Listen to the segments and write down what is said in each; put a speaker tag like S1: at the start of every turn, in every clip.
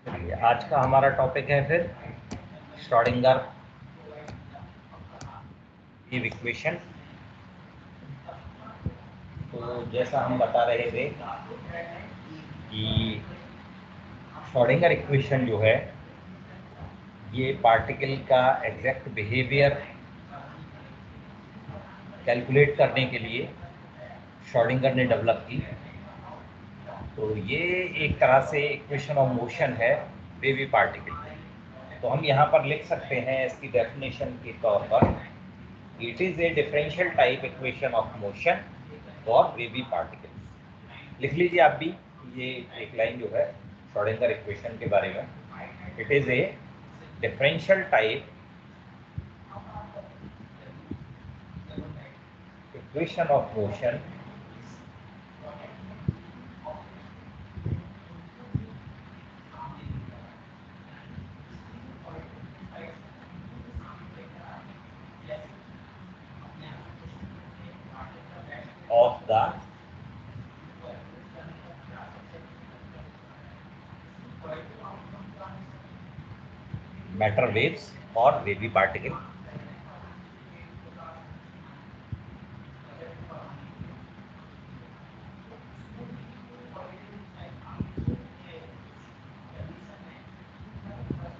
S1: चलिए, आज का हमारा टॉपिक है फिर श्रोडिंगर वेव इक्वेशन। तो जैसा हम बता रहे थे कि श्रोडिंगर इक्वेशन जो है ये पार्टिकल का एग्जैक्ट बिहेवियर कैलकुलेट करने के लिए श्रोडिंगर ने डेवलप की। तो ये एक तरह से इक्वेशन ऑफ मोशन है वेवी पार्टिकल की। तो हम यहाँ पर लिख सकते हैं इसकी डेफिनेशन के तौर पर, it is a differential type equation of motion for wavy particles. लिख लीजिए आप भी ये एक लाइन जो है श्रोडिंगर इक्वेशन के बारे में। It is a differential type equation of motion of the matter waves or wavy particle.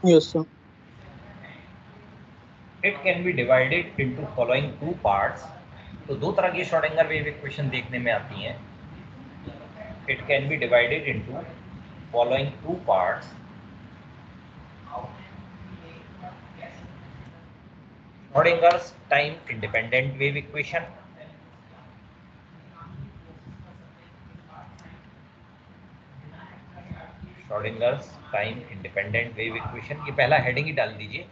S2: Yes, sir.
S1: It can be divided into following two parts. तो दो तरह की श्रोडिंगर वेव इक्वेशन देखने में आती हैं. It can be divided into following two parts. Schrodinger's time independent wave equation. Schrodinger's time independent wave equation, ये पहला हेडिंग ही डाल दीजिए.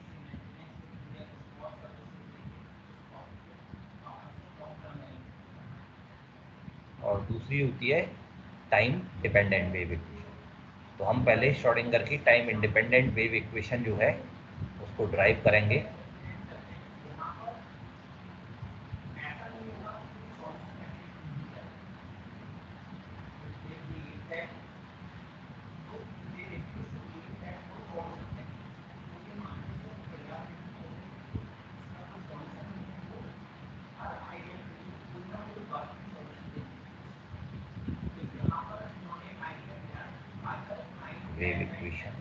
S1: और दूसरी होती है टाइम डिपेंडेंट वेव इक्वेशन. तो हम पहले श्रोडिंगर की टाइम इंडिपेंडेंट वेव इक्वेशन जो है उसको ड्राइव करेंगे. वेव इक्वेशन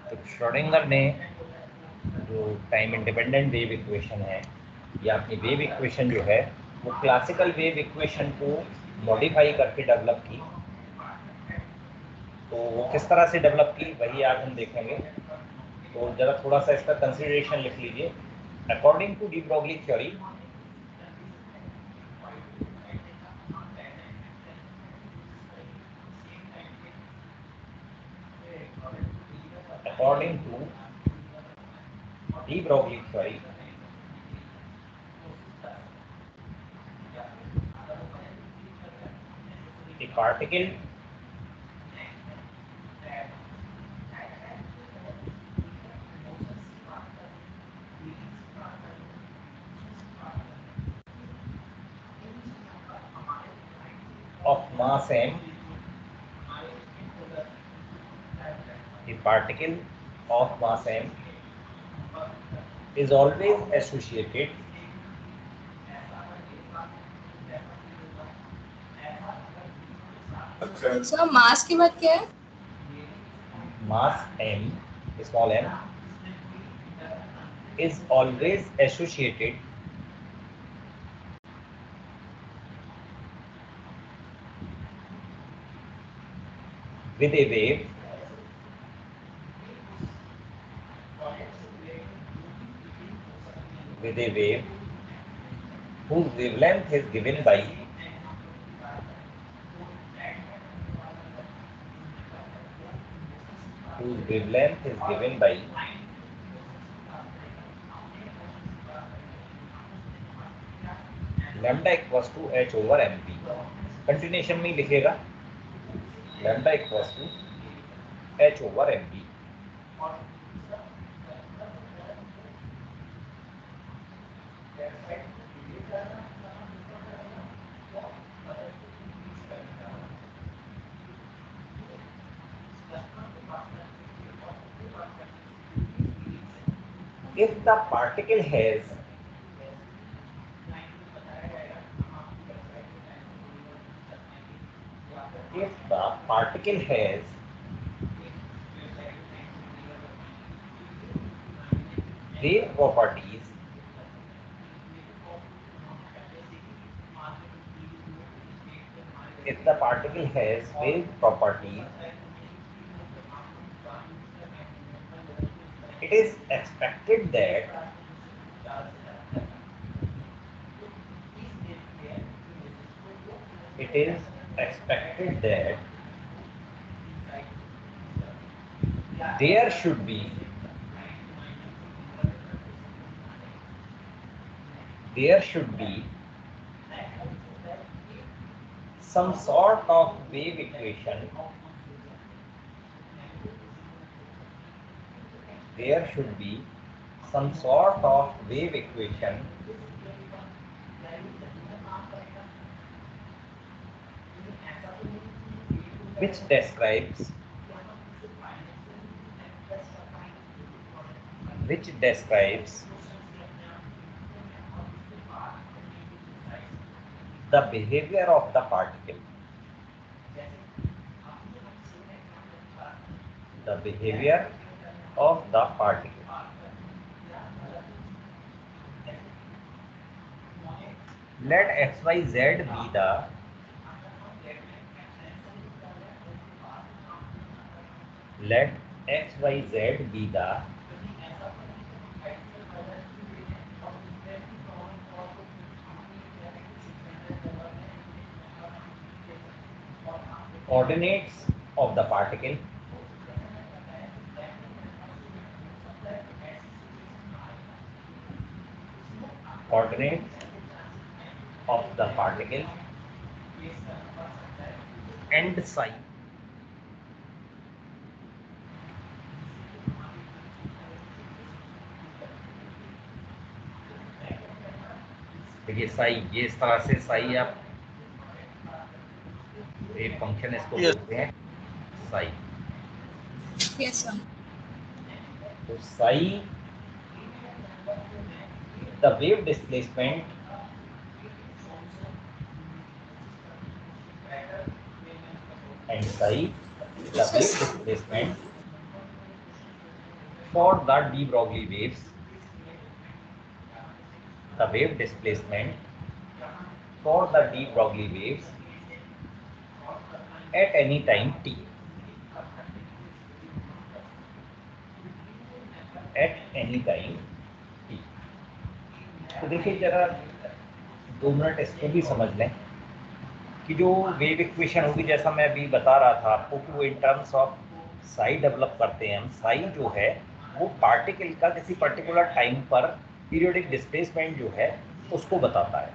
S1: तो श्रोडिंगर ने जो टाइम इंडिपेंडेंट वेव इक्वेशन है या अपनी वेव इक्वेशन जो है वो क्लासिकल वेव इक्वेशन को मॉडिफाई करके डेवलप की. तो वो किस तरह से डेवलप की वही आज हम देखेंगे. तो जरा थोड़ा सा इसका कंसिडरेशन लिख लीजिए. According to de Broglie theory, according to de Broglie theory, a particle of mass m, a particle of mass m is always associated
S3: sir mass की बात क्या है?
S1: mass m, small m, is always associated with a wave whose wavelength is given by lambda equals to h over m p, continuation में ही लिखेगा lambda equals to h over m p. If the particle has wave properties, if the particle has wave properties, it is expected that there should be some sort of wave equation. There should be some sort of wave equation which describes the behavior of the particle. Let xyz be the coordinates of the particle, and psi. देखिए साई, ये इस तरह से साई आप wave function इसको बोलते हैं Sai.
S3: Yes, sir.
S1: तो Sai the wave displacement and psi the wave displacement for the de Broglie waves, at any time t. तो देखिए जरा 2 मिनट इसको भी समझ लें कि जो वेव इक्वेशन होगी, जैसा मैं अभी बता रहा था आपको कि वो in terms of Sai develop करते हैं हम। साई जो है वो पार्टिकल का किसी पर्टिकुलर टाइम पर पीरियोडिक डिस्प्लेसमेंट जो है उसको बताता है।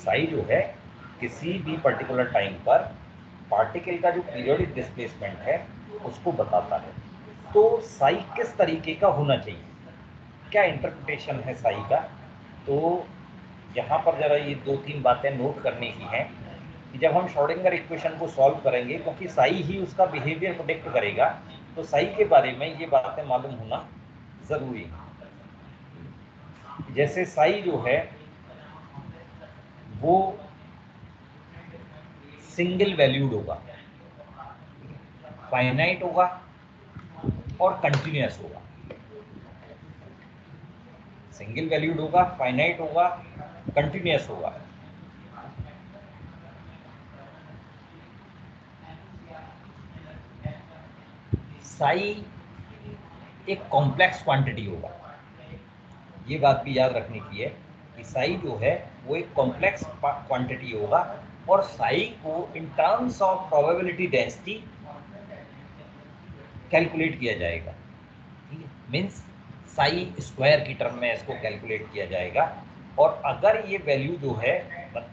S1: साई जो है किसी भी पर्टिकुलर टाइम पर पार्टिकल का जो पीरियोडिक डिस्प्लेसमेंट है उसको बताता है। तो साई किस तरीके का होना चाहिए, क्या इंटरप्रिटेशन है साई का, तो यहाँ पर जरा ये 2-3 बातें नोट करने की हैं कि जब हम श्रोडिंगर इक्वेशन को सॉल्व करेंगे, क्योंकि साई ही उसका बिहेवियर प्रेडिक्ट करेगा, तो साई के बारे में ये बातें मालूम होना ज़रूरी है। जैसे साई जो है वो सिंगल वैल्यूड होगा, फाइनाइट होगा और कंटिन्यूअस होगा। सिंगल वैल्यूड होगा, फाइनाइट होगा, कंटिन्यूअस होगा। साई एक कॉम्प्लेक्स क्वांटिटी होगा, ये बात भी याद रखने की है कि साई जो है वो एक कॉम्प्लेक्स क्वांटिटी होगा और साई को in terms of probability density calculate किया जाएगा। ठीक है, मीन्स साई स्क्वायर की टर्म में इसको कैलकुलेट किया जाएगा। और अगर ये वैल्यू जो है,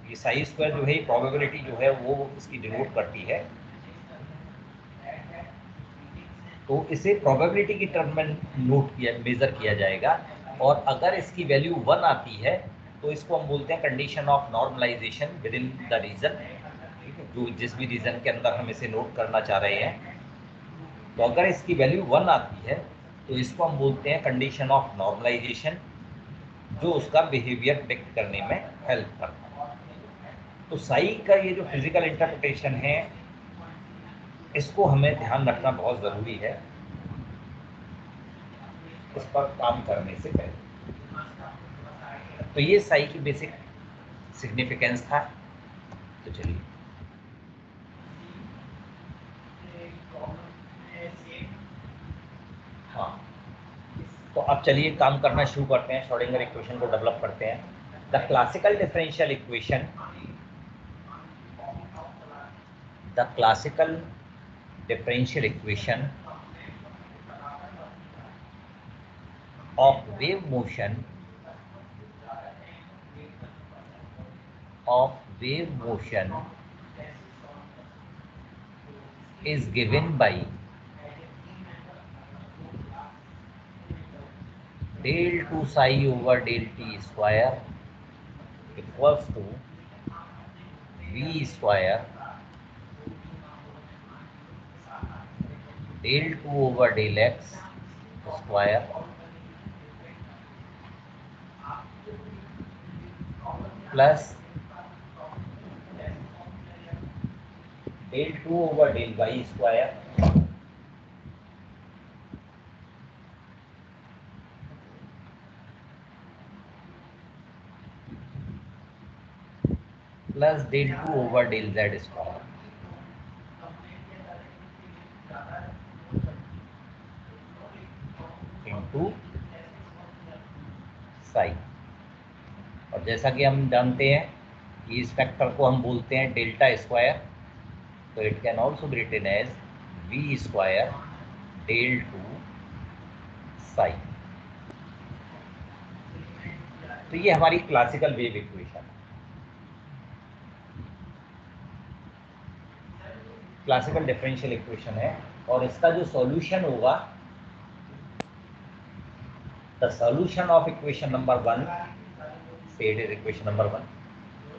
S1: ये साई स्क्वायर जो है, प्रोबेबिलिटी जो है वो इसकी डिनोट करती है, तो इसे प्रोबेबिलिटी की टर्म में मेजर किया जाएगा। और अगर इसकी वैल्यू 1 आती है तो इसको हम बोलते हैं condition of normalization within the region, जो जिस भी रीजन के अंदर हम इसे नोट करना चाह रहे हैं। तो अगर इसकी वैल्यू 1 आती है तो इसको हम बोलते हैं कंडीशन ऑफ नॉर्मलाइजेशन, जो उसका बिहेवियर प्रेडिक्ट करने में हेल्प करता है। तो साई का ये जो फिजिकल इंटरप्रिटेशन है, इसको हमें ध्यान रखना बहुत ज़रूरी है इस पर काम करने से पहले। तो ये साई की बेसिक सिग्निफिकेंस था। तो चलिए, हाँ, तो अब चलिए काम करना शुरू करते हैं, श्रोडिंगर इक्वेशन को डेवलप करते हैं। The classical differential equation, the classical differential equation of wave motion is given by del 2 psi over del t square equals to v square del 2 over del x square plus del 2 over del y square plus del 2 over del z square into psi। और जैसा कि हम जानते हैं कि इस factor को हम बोलते हैं डेल्टा स्क्वायर, तो it can also be written as v square del 2 psi. तो ये हमारी क्लासिकल वेव इक्वेशन है, क्लासिकल डिफरेंशियल इक्वेशन है। और इसका जो सॉल्यूशन होगा, the solution of equation number 1, से it is equation number 1,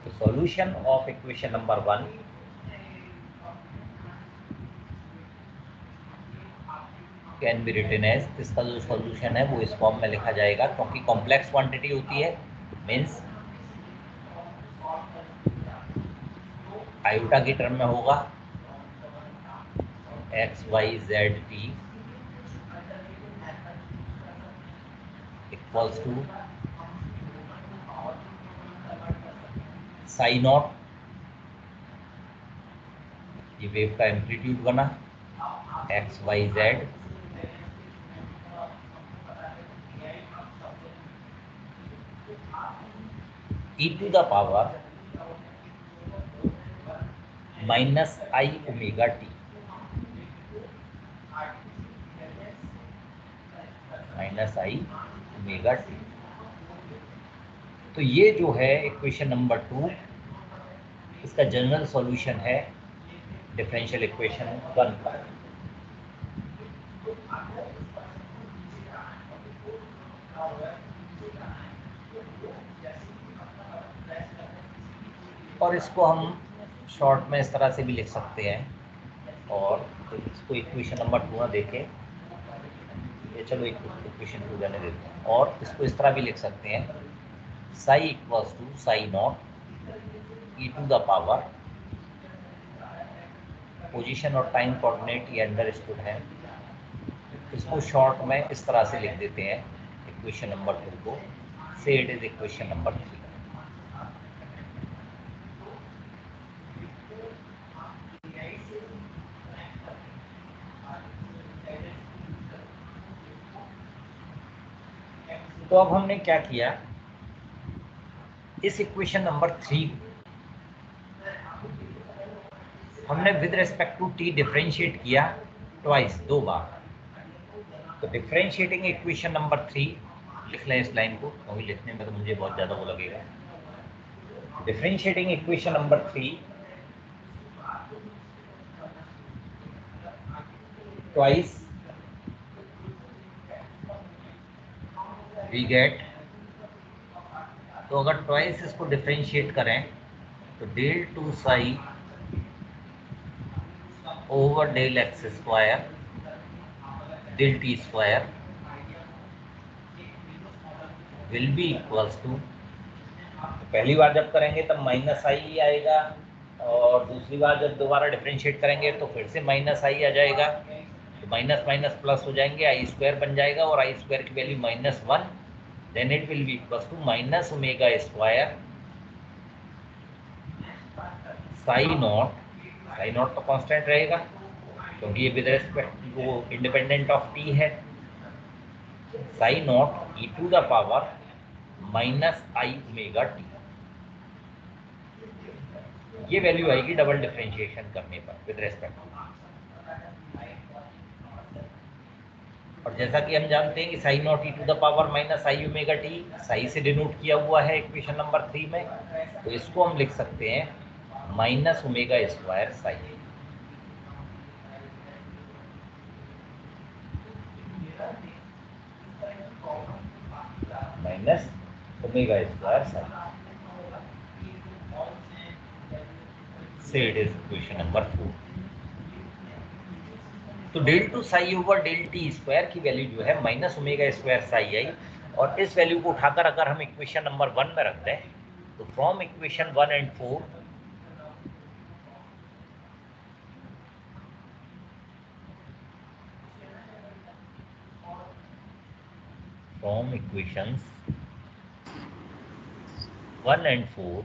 S1: the solution of equation number 1 can be written as, इसका जो सॉल्यूशन है वो इस फॉर्म में लिखा जाएगा, क्योंकि कॉम्प्लेक्स क्वांटिटी होती है, मीन्स आयोटा की टर्म में होगा x y z t equals to psi naught, ये वेव का एम्पलीट्यूड बना, x y z e to the power minus i omega t, minus i omega t. तो ये जो है इक्वेशन नंबर 2, इसका जनरल सॉल्यूशन है डिफरेंशियल इक्वेशन 1 का। और इसको हम शॉर्ट में इस तरह से भी लिख सकते हैं, और तो इसको इक्वेशन नंबर 2 ना देखें, ये चलो इक्वेशन 2 जाने देते हैं। और इसको इस तरह भी लिख सकते हैं, psi equals to psi naught e to the power, position और टाइम कोऑर्डिनेट ये अंडरस्टूड है, इसको शॉर्ट में इस तरह से लिख देते हैं इक्वेशन नंबर 2 को, से इट इज इक्वेशन नंबर 3। तो अब हमने क्या किया, इस इक्वेशन नंबर 3 हमने with respect to t differentiate किया ट्वाइस, 2 बार। तो डिफरेंशिएटिंग इक्वेशन नंबर 3 लिख लें इस लाइन को, क्योंकि लिखने में तो मुझे बहुत ज़्यादा वो लगेगा। Differentiating equation number 3, twice we get, तो अगर ट्वाइस इसको डिफरेंशिएट करें तो del 2 psi over del x square del t square will be equals to, पहली बार जब करेंगे तब माइनस आई आएगा, और दूसरी बार जब दोबारा डिफरेंशिएट करेंगे तो फिर से माइनस आई आ जाएगा, तो माइनस माइनस प्लस हो जाएंगे, आई स्क्वायर बन जाएगा, और आई स्क्वायर की value -1, then it will be equals to minus omega square psi naught तो कांस्टेंट रहेगा क्योंकि ये विद रेस्पेक्ट वो इंडिपेंडेंट ऑफ टी है, psi naught e to the power minus i omega t, ये वैल्यू आएगी double differentiation करने पर विद रेस्पेक्ट टू। और जैसा कि हम जानते हैं कि psi naught e to the power minus i omega t psi से डिनोट किया हुआ है इक्वेशन नंबर 3 में, तो इसको हम लिख सकते हैं minus omega square psi, minus omega square psi, से इट इज इक्वेशन नंबर 4। तो del 2 psi over del t square की वैल्यू जो है माइनस ओमेगा स्क्वायर साई आई, और इस वैल्यू को उठाकर अगर हम इक्वेशन नंबर 1 में रख दें तो from equation 1 and 4 from equations 1 and 4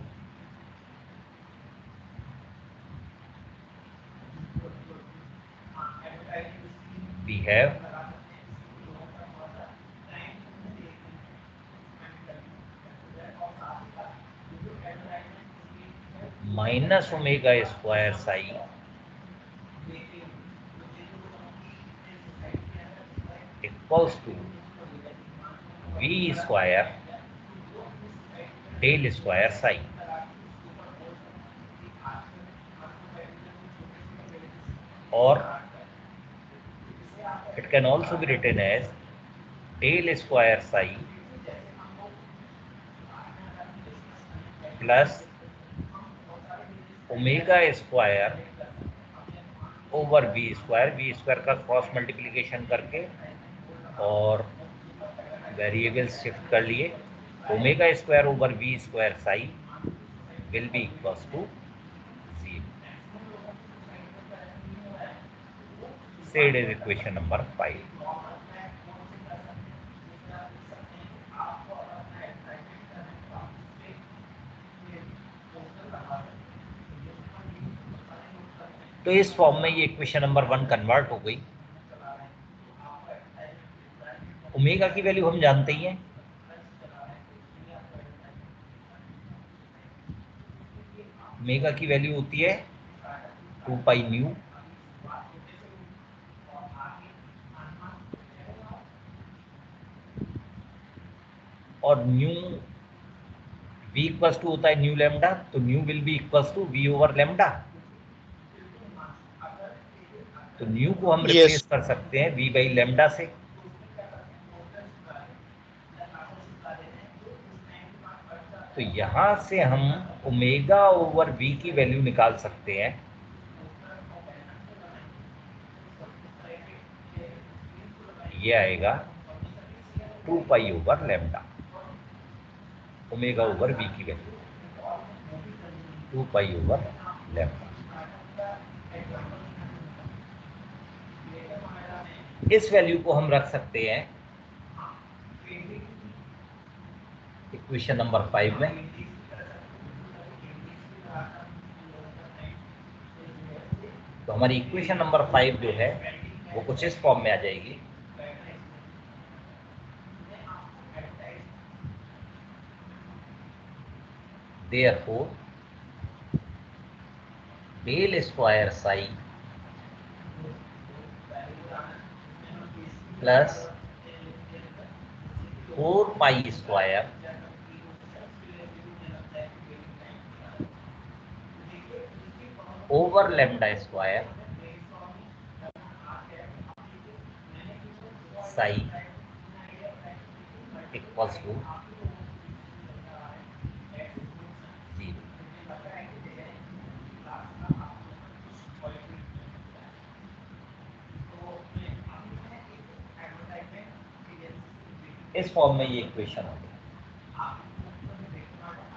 S1: we have minus omega square psi equals to v square del square psi, or it can also be written as del square psi plus omega square over v square का cross multiplication करके और variables shift कर लिए, omega square over v square psi will be equals to 0, से it is equation number 5। तो इस form में ये इक्वेशन नंबर 1 कन्वर्ट हो गई। ओमेगा की वैल्यू हम जानते ही हैं, ओमेगा की वैल्यू होती है 2 पाई न्यू, और न्यू v इक्वल्स टू होता है न्यू लेमडा, तो nu will be equals to v over lambda, तो न्यू को हम रिप्लेस कर सकते हैं v बाई लेमडा से, तो यहां से हम ओमेगा ओवर v की वैल्यू निकाल सकते हैं, ये आएगा 2 pi over lambda, omega over v की वैल्यू 2 पाई ओवर लेमडा। इस वैल्यू को हम रख सकते हैं इक्वेशन नंबर 5 में, तो हमारी इक्वेशन नंबर 5 जो है वो कुछ इस फॉर्म में आ जाएगी, therefore del square psi plus 4 pi square over lambda square psi equals to 0। इस फॉर्म में ये इक्वेशन आ गई।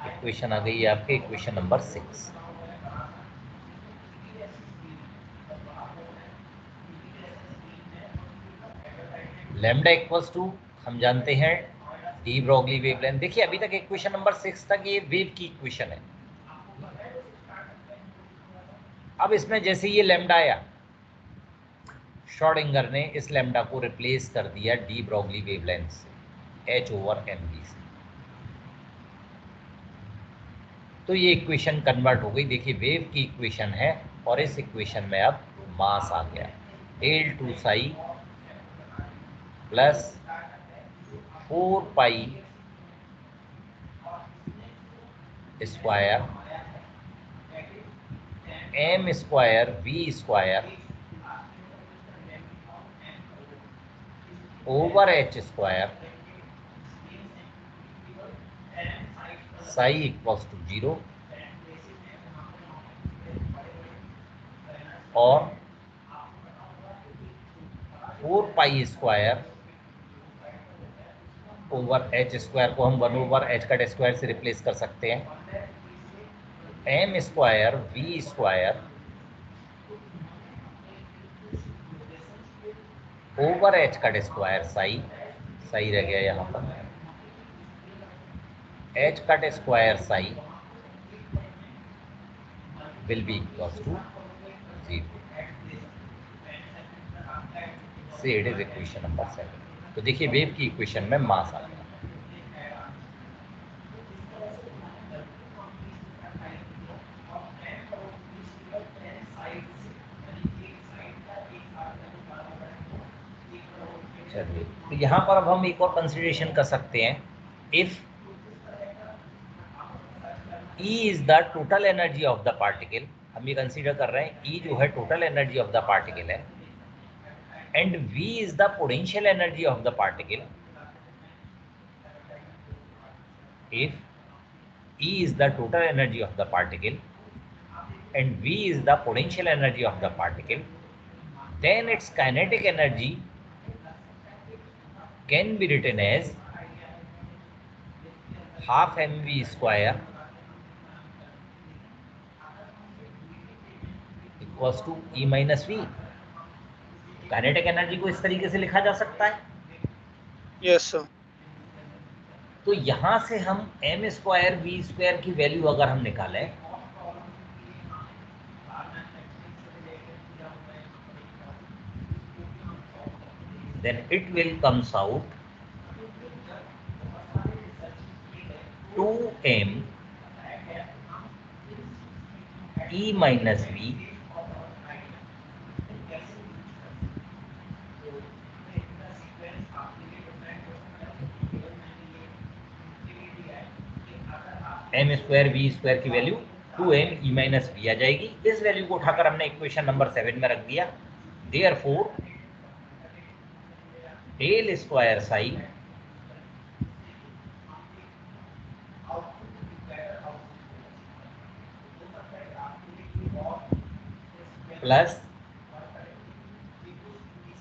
S1: इक्वेशन आ गई है आपके equation number 6। Lambda equals to हम जानते हैं डी ब्रोगली वेवलेंथ। देखिए अभी तक इक्वेशन नंबर 6 तक ये वेव की इक्वेशन है। अब इसमें जैसे ये लैम्डा आया, श्रोडिंगर ने इस लैम्डा को रिप्लेस कर दिया डी ब्रोगली वेवलेंथ से, H/mv से। तो ये इक्वेशन कन्वर्ट हो गई। देखिए वेव की इक्वेशन है और इस इक्वेशन में अब मास आ गया, L2 psi plus 4 pi square m square v square over h square psi equals to 0 और 4 pi square over h square को हम 1 ओवर h का स्क्वायर से रिप्लेस कर सकते हैं, m square v square over h का स्क्वायर साई रह गया यहाँ पर, h का square psi will be equals to 0. से इट इज इक्वेशन नंबर 7। तो देखिए वेव की इक्वेशन में मास आ गया। चलिए तो यहाँ पर अब हम एक और कंसिडरेशन कर सकते हैं। If E is the total energy of the particle, हम ये कंसीडर कर रहे हैं E जो है total energy of the particle है, and V is the potential energy of the particle. If E is the total energy of the particle and V is the potential energy of the particle, then its kinetic energy can be written as half mv square equals to E minus V। Kinetic energy को इस तरीके से लिखा जा सकता है।
S2: Yes sir.
S1: तो यहां से हम m स्क्वायर v स्क्वायर की वैल्यू अगर हम निकालें, then it will comes out 2m E minus V m square v square की value 2m E minus V आ जाएगी। इस वैल्यू को उठाकर हमने इक्वेशन नंबर 7 में रख दिया। Therefore del square psi plus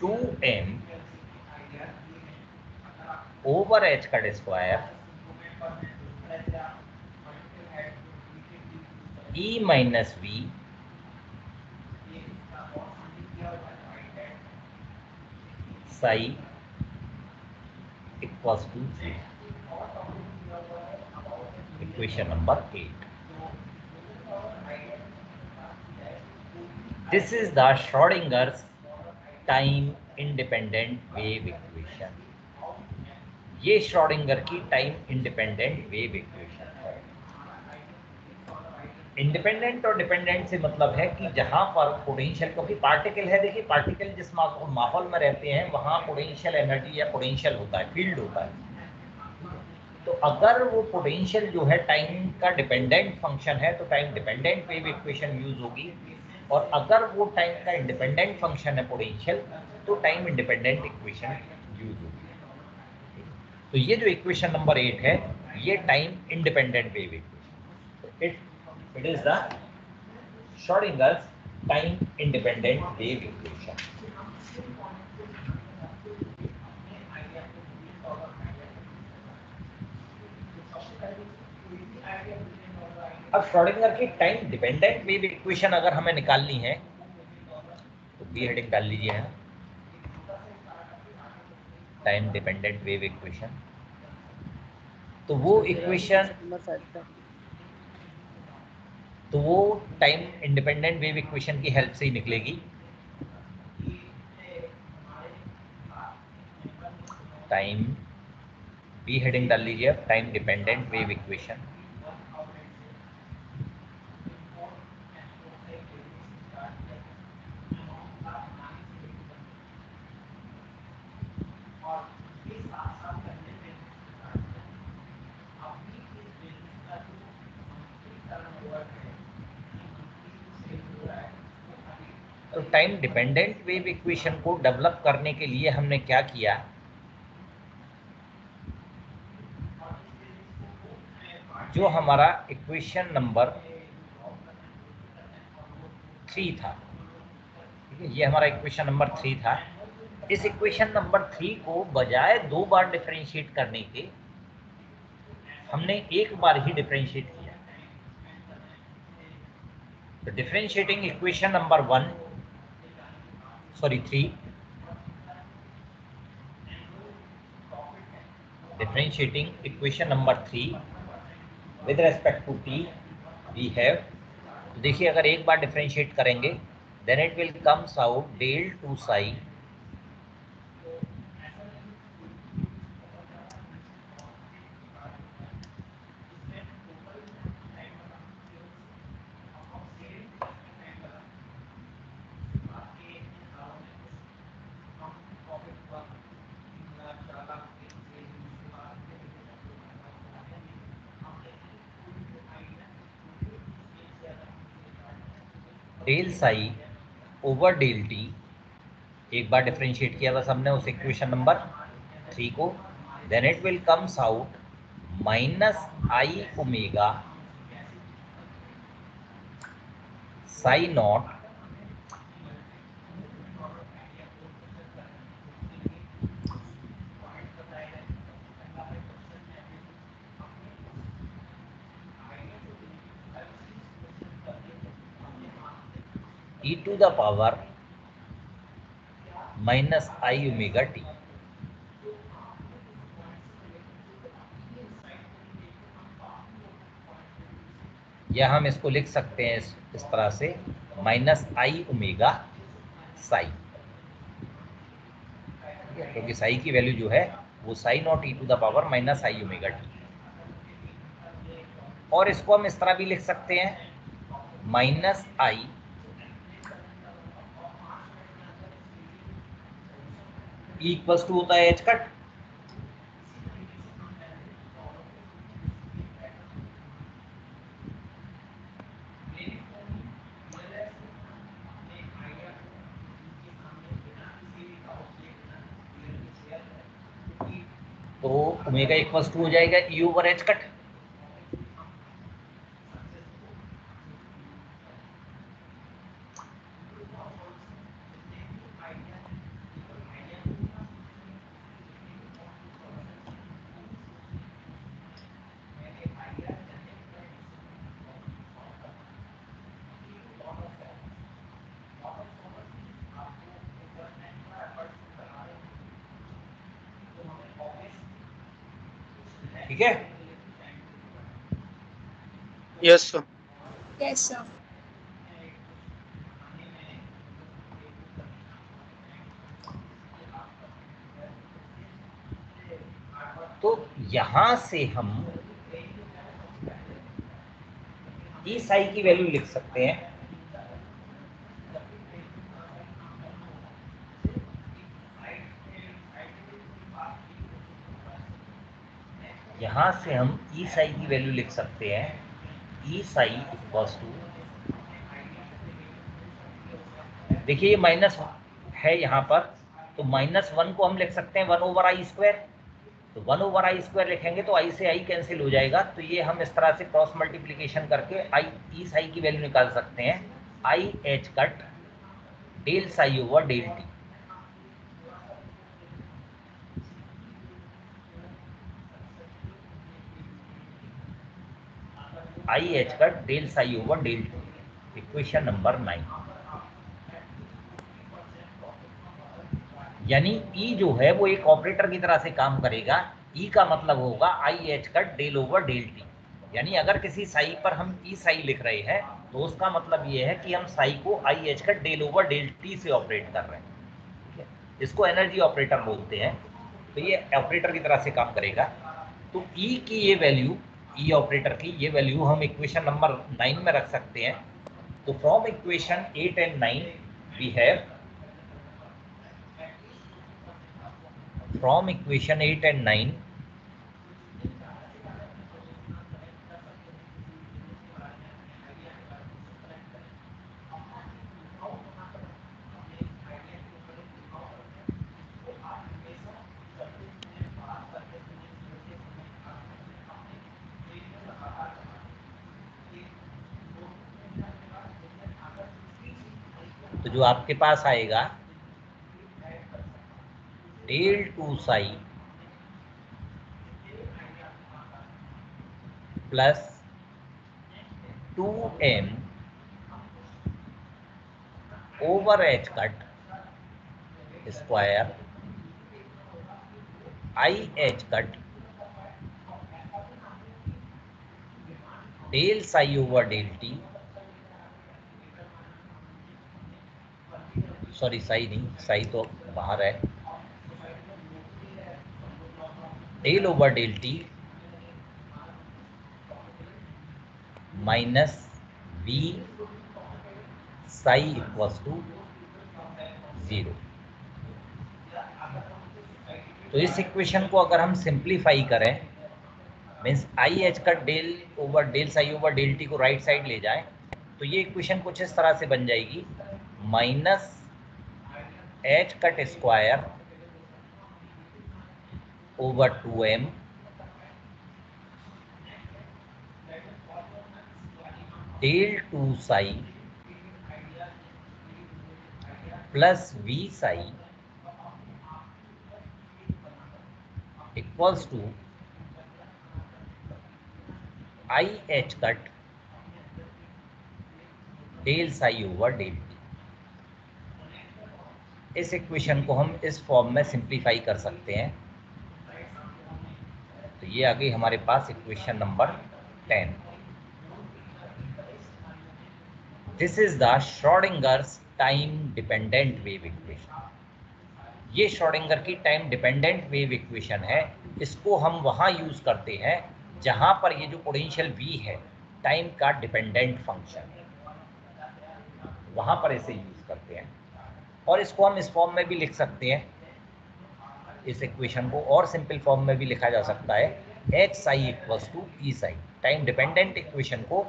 S1: 2m over h का square E minus v psi equals to 0। Equation number 8। This is the Schrodinger's time independent wave equation. ये श्रोडिंगर की टाइम इंडिपेंडेंट वेव इक्वेशन है। Independent और dependent से मतलब है कि जहां पर पोटेंशियल, क्योंकि पार्टिकल है, देखिए पार्टिकल जिस माहौल में रहते हैं वहां पोटेंशियल एनर्जी या पोटेंशियल होता है, फील्ड होता है। तो अगर वो पोटेंशियल जो है टाइम का डिपेंडेंट फंक्शन है तो time dependent wave equation use होगी, और अगर वो टाइम का इंडिपेंडेंट फंक्शन है पोटेंशियल तो टाइम इंडिपेंडेंट इक्वेशन यूज होगी। तो ये जो इक्वेशन नंबर 8 है ये time independent wave equation, it is the Schrodinger's time independent wave equation. अब श्रोडिंगर की टाइम डिपेंडेंट वेव इक्वेशन अगर हमें निकालनी है तो बी हेडिंग डाल लीजिए है टाइम डिपेंडेंट वेव इक्वेशन। तो वो equation time independent wave equation की हेल्प से ही निकलेगी। टाइम बी हेडिंग डाल लीजिए अब टाइम डिपेंडेंट वेव इक्वेशन। तो टाइम डिपेंडेंट वेव इक्वेशन को डेवलप करने के लिए हमने क्या किया, जो हमारा इक्वेशन नंबर 3 था, ठीक है, ये हमारा इक्वेशन नंबर 3 था। इस इक्वेशन नंबर 3 को बजाय 2 बार डिफरेंशिएट करने के हमने एक बार ही डिफरेंशिएट किया। तो differentiating equation number 3, differentiating equation number 3 with respect to t we have, तो देखिए अगर एक बार डिफरेंशिएट करेंगे then it will comes out del 2 psi del psi over del t. एक बार डिफरेंशिएट किया बस हमने उस इक्वेशन नंबर 3 को, then it will comes out minus i omega psi naught e to the power minus i omega t. या हम इसको लिख सकते हैं इस तरह से माइनस आई ओमेगा साई, क्योंकि साई की वैल्यू जो है वो psi naught e to the power minus i omega t. और इसको हम इस तरह भी लिख सकते हैं माइनस आई इक्वल्स टू होता है एच कट, तो ओमेगा इक्वल्स टू हो जाएगा ई ओवर एच कट। ठीक है,
S2: Yes, sir.
S3: Yes, sir.
S1: तो यहां से हम ई साई की वैल्यू लिख सकते हैं यहाँ से हम ई साई की वैल्यू लिख सकते हैं, ई साई इक्वल्स टू, देखिए ये माइनस है यहाँ पर, तो -1 को हम लिख सकते हैं 1/i², तो 1/i² लिखेंगे तो i से i कैंसिल हो जाएगा, तो ये हम इस तरह से क्रॉस मल्टीप्लिकेशन करके ई साई की वैल्यू निकाल सकते हैं, i h cut del psi over del t. I h cut del psi over del t, equation number 9। यानी ई जो है वो एक ऑपरेटर की तरह से काम करेगा, ई का मतलब होगा i h cut del over del t. यानी अगर किसी साई पर हम ई साई लिख रहे हैं तो उसका मतलब ये है कि हम साई को i h cut del over del t से ऑपरेट कर रहे हैं, ठीक है। इसको एनर्जी ऑपरेटर बोलते हैं, तो ये ऑपरेटर की तरह से काम करेगा। तो ई की ये वैल्यू, ई ऑपरेटर की ये वैल्यू हम इक्वेशन नंबर 9 में रख सकते हैं। तो from equation 8 and 9 we have, from equation 8 and 9 तो जो आपके पास आएगा del two psi plus 2m over h cut square i h cut del psi over del t, sorry psi नहीं, साई तो बाहर है, del over del t minus v psi equals to 0। तो इस इक्वेशन को अगर हम सिंप्लीफाई करें, means i h cut del over del psi over del t को राइट साइड ले जाएं, तो ये इक्वेशन कुछ इस तरह से बन जाएगी, minus h cut square over 2m del two psi plus v psi equals to i h cut del psi over del t. इस इक्वेशन को हम इस फॉर्म में सिंप्लीफाई कर सकते हैं, तो ये आ गई हमारे पास equation number 10। This is the Schrodinger's time dependent wave equation. ये श्रोडिंगर की टाइम डिपेंडेंट वेव इक्वेशन है। इसको हम वहाँ यूज़ करते हैं जहाँ पर ये जो पोटेंशियल V है टाइम का डिपेंडेंट फंक्शन है, वहाँ पर इसे यूज़ करते हैं। और इसको हम इस फॉर्म में भी लिख सकते हैं, इस इक्वेशन को और सिंपल फॉर्म में भी लिखा जा सकता है, h psi equals to e psi. Time dependent equation को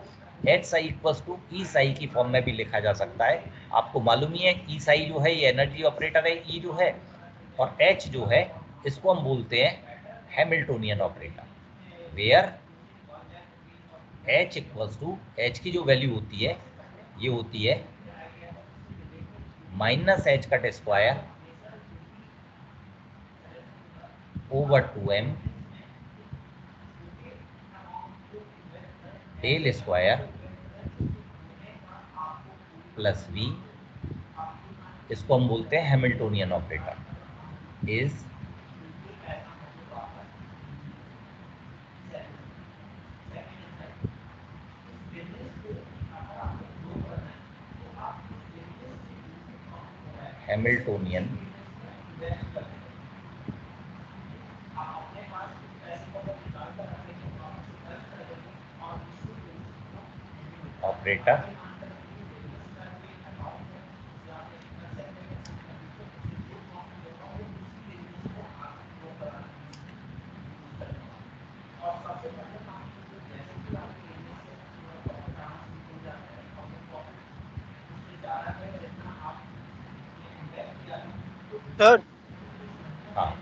S1: h psi equals to e psi की फॉर्म में भी लिखा जा सकता है। आपको मालूम ही है ई साई जो है ये एनर्जी ऑपरेटर है, ई जो है, और एच जो है इसको हम बोलते हैं Hamiltonian operator, where h equals to, h की जो वैल्यू होती है ये होती है minus h cut square over 2m del square plus v, इसको हम बोलते हैं Hamiltonian operator, is Hamiltonian operator
S2: sir
S1: हाँ,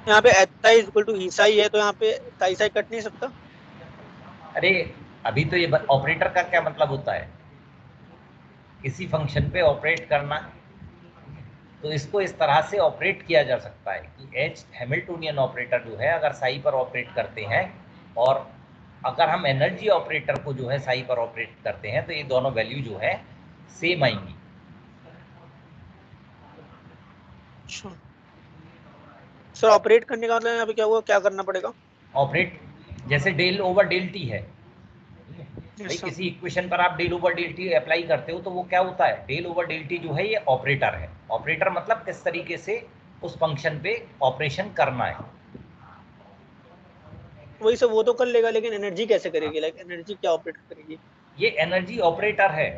S2: यहाँ पे h i equal to e psi है, तो यहाँ पे साई साई कट नहीं सकता?
S1: अरे अभी तो ये ऑपरेटर का क्या मतलब होता है, किसी फंक्शन पे ऑपरेट करना, तो इसको इस तरह से ऑपरेट किया जा सकता है कि एच हैमिल्टोनियन ऑपरेटर जो है अगर साई पर ऑपरेट करते हैं, और अगर हम एनर्जी ऑपरेटर को जो है साई पर ऑपरेट करते हैं, तो ये दोनों वैल्यू जो है सेम आएंगी।
S2: अच्छा सर, ऑपरेट करने का मतलब यहाँ पे क्या हुआ, क्या करना पड़ेगा?
S1: ऑपरेट जैसे डेल ओवर डेल टी है भाई,
S2: यस सर।
S1: किसी इक्वेशन पर आप del over del t apply करते हो तो वो क्या होता है, डेल ओवर डेल टी जो है ये ऑपरेटर है। ऑपरेटर मतलब किस तरीके से उस फंक्शन पे ऑपरेशन करना है।
S2: वही सर, वो तो कर लेगा, लेकिन एनर्जी कैसे करेगी? लाइक एनर्जी क्या ऑपरेट करेगी?
S1: ये एनर्जी ऑपरेटर है।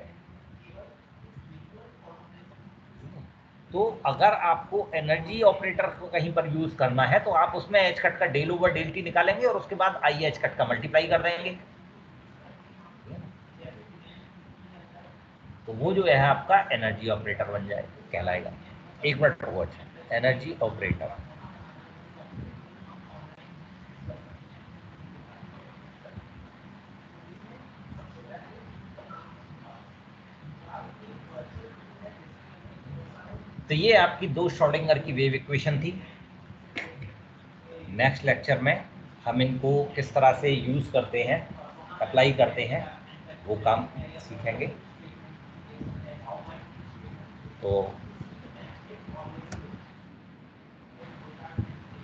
S1: तो अगर आपको एनर्जी ऑपरेटर को कहीं पर यूज करना है तो आप उसमें एच कट का डेल ओवर डेल टी निकालेंगे और उसके बाद आई एच कट का मल्टीप्लाई कर देंगे, तो वो जो है आपका एनर्जी ऑपरेटर बन जाए कहलाएगा। एक मिनट रुको, अच्छा एनर्जी ऑपरेटर, तो ये आपकी दो श्रोडिंगर की वेव इक्वेशन थी। नेक्स्ट लेक्चर में हम इनको किस तरह से यूज करते हैं, अप्लाई करते हैं, वो काम सीखेंगे। तो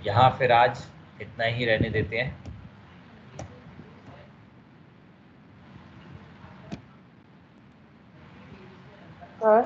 S1: यहाँ फिर आज इतना ही रहने देते हैं।
S4: हाँ